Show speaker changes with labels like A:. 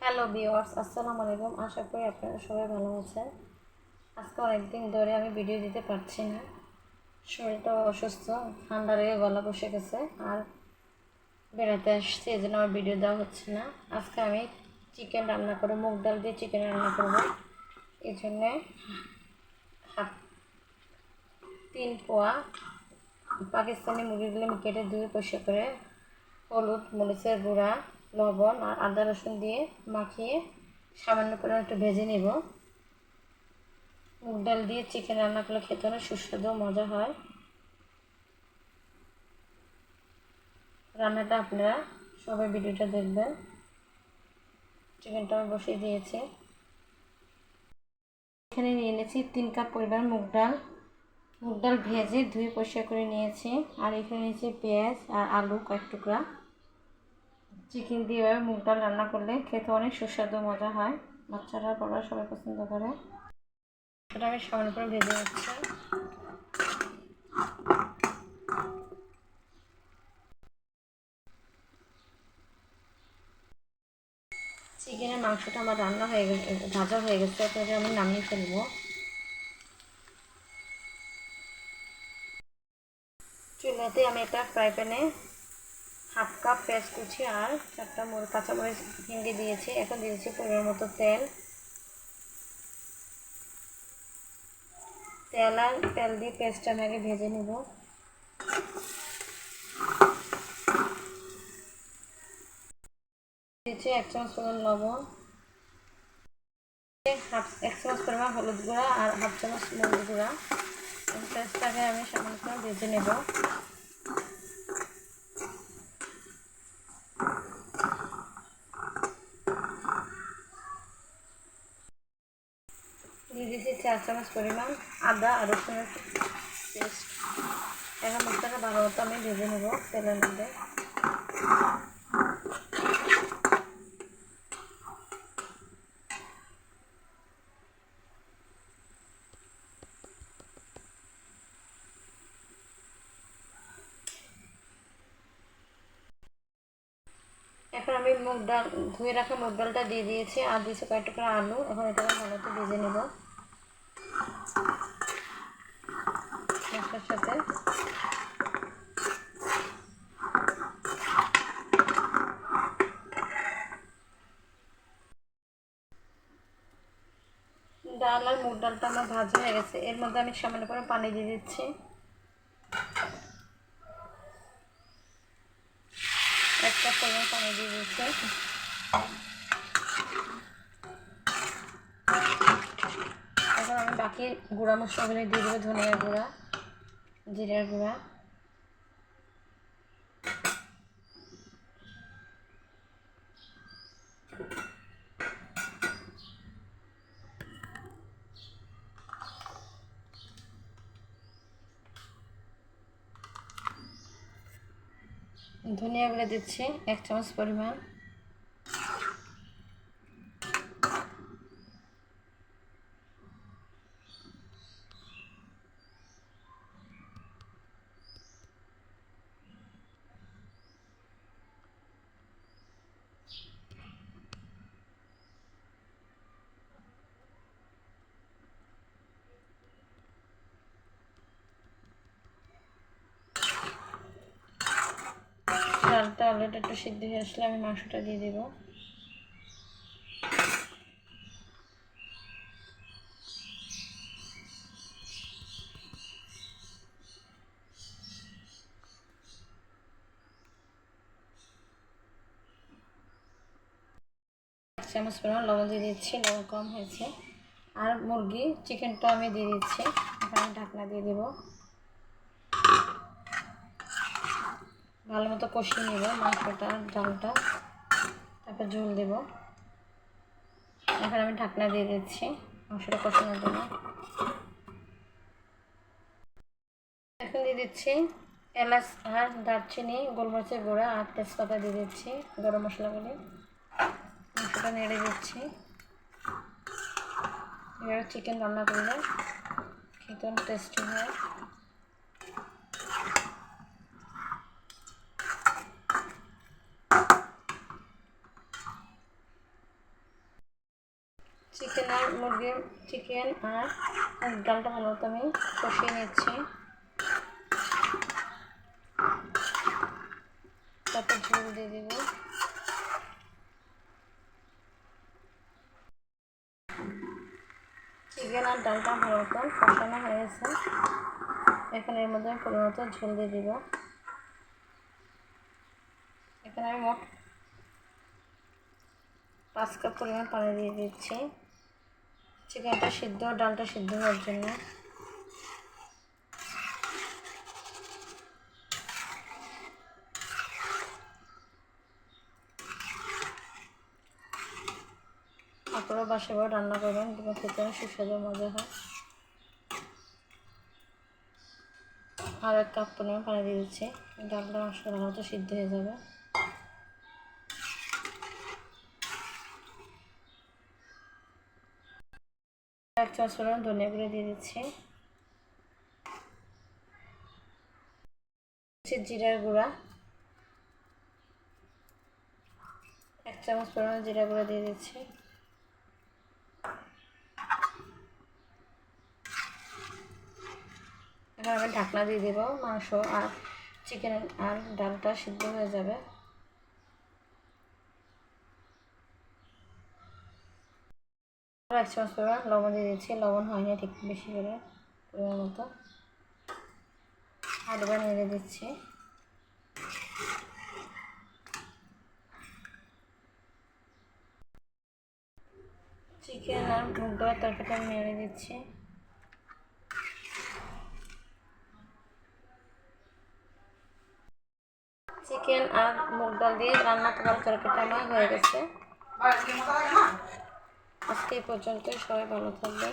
A: Hello viewers, আসসালামু আলাইকুম। আশা করি আপনারা সবাই ভালো আছেন। আজকে অনেকদিন ধরে আমি ভিডিও দিতে পারছি না, শরীরটা অসুস্থ, ঠান্ডা লেগে গলা বসে গেছে আর বেড়াতে আসছি, এই জন্য আমার ভিডিও দেওয়া হচ্ছে না। আজকে আমি চিকেন রান্না করবো, মুগ ডাল দিয়ে চিকেন রান্না করবো। এই জন্যে হাফ 3 পোয়া পাকিস্তানি মুরগিগুলো আমি কেটে ধুয়ে পরিষ্কার করে হলুদ, মরিচের গুঁড়া, লবণ আর আদা রসুন দিয়ে মাখিয়ে সামান্য পরিমাণ একটু ভেজে নেব। মুগ ডাল দিয়ে চিকেন রান্না করলে খেতে অনেক সুস্বাদু মজা হয়। রান্নাটা আপনারা সবাই ভিডিওটা দেখবেন। চিকেনটা আমি বসিয়ে দিয়েছি। এখানে নিয়ে নিয়েছি 3 কাপ পরিমাণ মুগ ডাল। মুগ ডাল ভেজে ধুয়ে পরিষ্কার করে নিয়েছি। আর এখানে নিয়েছি পেঁয়াজ আর আলু কয়েক টুকরা। চিকেন দিয়ে এভাবে মুগ ডাল রান্না করলে খেতে অনেক সুস্বাদু মজা হয়। বাচ্চারা বড়রা সবাই পছন্দ করে। সেটা আমি সামান্য করে ভেজে নিচ্ছি। চিকেনের মাংসটা আমার রান্না হয়ে গেছে, ভাজা হয়ে গেছে, তারপরে আমি নামিয়ে ফেলবো। চুলাতে আমি একটা ফ্রাই প্যানে 1/2 কাপ পেঁয়াজ কুচি আর 4টা কাঁচামরিচ ভেঙে দিয়েছি। এখন দিয়েছি পরিমাণ মতো তেল। তেল দিয়ে পেঁয়াজটা আমি আগে ভেজে নেব। দিয়েছি 1 চামচ পরিমাণ লবণ, 1 চামচ পরিমাণ হলুদ গুঁড়া আর 1/2 চামচ মরিচ গুঁড়া। পেঁয়াজটাকে আমি সামান্য করে ভেজে নেব। দিয়ে দিয়েছি 4 চামচ পরিমাণ আদা আর রসুনের পেস্ট। এখন মশলাটা ভালো মতো আমি ভেজে নেব তেলের মধ্যে। এখন আমি ধুয়ে রাখা মুগ ডালটা দিয়ে দিয়েছি আর দিয়েছি কয়েক টুকরা আলু। এখন এটা আমি ভালো করে ভেজে নেব মশলার সাথে। ডাল আর মুগ ডালটা আমার ভাজা হয়ে গেছে। এর মধ্যে আমি সামান্য করে পানি দিয়ে দিচ্ছি। 1 কাপ পরিমাণ পানি দিয়ে দিচ্ছি। এখন আমি বাকি গুঁড়া মশলাগুলো দিয়ে দেবো। ধনিয়া গুঁড়া, জিরার গুঁড়া, ধনিয়া গুঁড়া দিচ্ছি 1 চামচ পরিমাণ। ডালটা অলরেডি একটু সিদ্ধ হয়ে আসলে আমি মাংসটা দিয়ে দেবো। চামচ পরিমাণ লবণ দিয়ে দিচ্ছি, লবণ কম হয়েছে। আর চিকেনটা আমি দিয়ে দিচ্ছি। এখানে ঢাকনা দিয়ে দেবো। ভালো মতো কষিয়ে নেব মাংসটা, ডালটা, তারপর ঝোল দেব। এখন আমি ঢাকনা দিয়ে দিচ্ছি মাংসটা কষানোর জন্য। এখন দিয়ে দিচ্ছি এলাচ আর দারচিনি, গোলমরিচের গুঁড়া আর তেজপাতা দিয়ে দিচ্ছি, গরম মশলাগুলি। মাংসটা নেড়ে দিচ্ছি। এবার চিকেন রান্না করলে খেতে অনেক টেস্টি হয়। চিকেন আর ডালটা ভালো মতো আমি কষিয়ে নিচ্ছি। তারপর ঝোল দিয়ে দিব। চিকেন আর ডালটা ভালো মতো কষানো হয়ে গেছে। এখন এর মধ্যে পরিমাণ মতো ঝোল দিয়ে দিব। এখানে আমি মোট 5 কাপ পরিমাণ পানি দিয়ে দিচ্ছি চিকেনটা সিদ্ধ ডালটা সিদ্ধ হওয়ার জন্য। আপনারা বাসায় রান্না করবেন, খেতে সুস্বাদু মজা হয়। আর 1 কাপ পরিমাণ পানি দিয়ে দিচ্ছি। ডালটা মশলা মতো সিদ্ধ হয়ে যাবে। এক চামচ পরিমাণ ধনিয়া গুঁড়ো দিয়ে দিচ্ছি। জিরার গুঁড়া 1 চামচ পরিমাণ জিরা গুঁড়া দিয়ে দিচ্ছি। এখন আমি ঢাকনা দিয়ে দেব। মাংস আর চিকেন আর ডালটা সিদ্ধ হয়ে যাবে। আর 1 চামচ পরিমাণ লবণ দিয়ে দিচ্ছি। লবণ হয়নি ঠিক বেশি করে পরিমাণ মতো। আলুটা নেড়ে দিচ্ছি। চিকেন আর মুগ ডালের তরকারিটা আমি নেড়ে দিচ্ছি। চিকেন আর মুগ ডাল দিয়ে রান্না করার তরকারিটা আমার হয়ে গেছে। আজকে এই পর্যন্তই, সবাই ভালো থাকবেন।